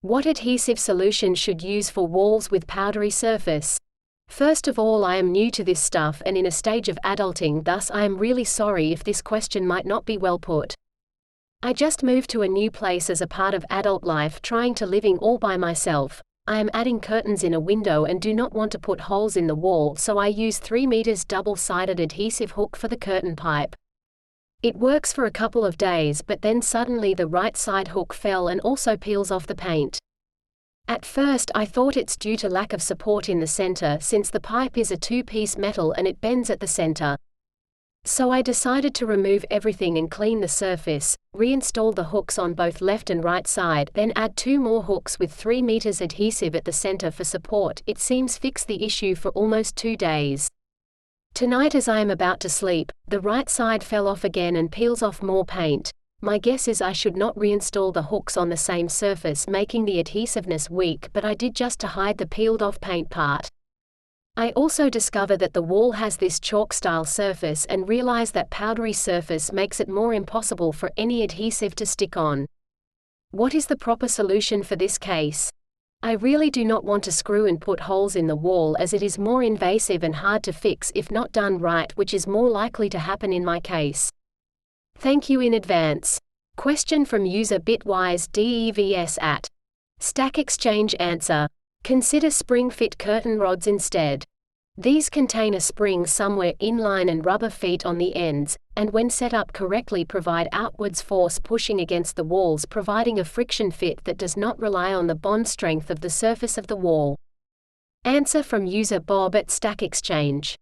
What adhesive solution should use for walls with powdery surface? First of all, I am new to this stuff and in a stage of adulting, thus I am really sorry if this question might not be well put. I just moved to a new place as a part of adult life, trying to living all by myself. I am adding curtains in a window and do not want to put holes in the wall, so I use 3 meters double-sided adhesive hook for the curtain pipe. It works for a couple of days, but then suddenly the right side hook fell and also peels off the paint. At first I thought it's due to lack of support in the center, since the pipe is a two-piece metal and it bends at the center. So I decided to remove everything and clean the surface, reinstall the hooks on both left and right side, then add 2 more hooks with 3 meters adhesive at the center for support. It seems fixed the issue for almost 2 days. Tonight as I am about to sleep, the right side fell off again and peels off more paint. My guess is I should not reinstall the hooks on the same surface, making the adhesiveness weak, but I did just to hide the peeled off paint part. I also discover that the wall has this chalk-style surface and realize that powdery surface makes it more impossible for any adhesive to stick on. What is the proper solution for this case? I really do not want to screw and put holes in the wall, as it is more invasive and hard to fix if not done right, which is more likely to happen in my case. Thank you in advance. Question from user Bitwise DEVS at Stack Exchange. Answer: consider spring-fit curtain rods instead. These contain a spring somewhere inline and rubber feet on the ends, and when set up correctly provide outwards force pushing against the walls, providing a friction fit that does not rely on the bond strength of the surface of the wall. Answer from user Bob at Stack Exchange.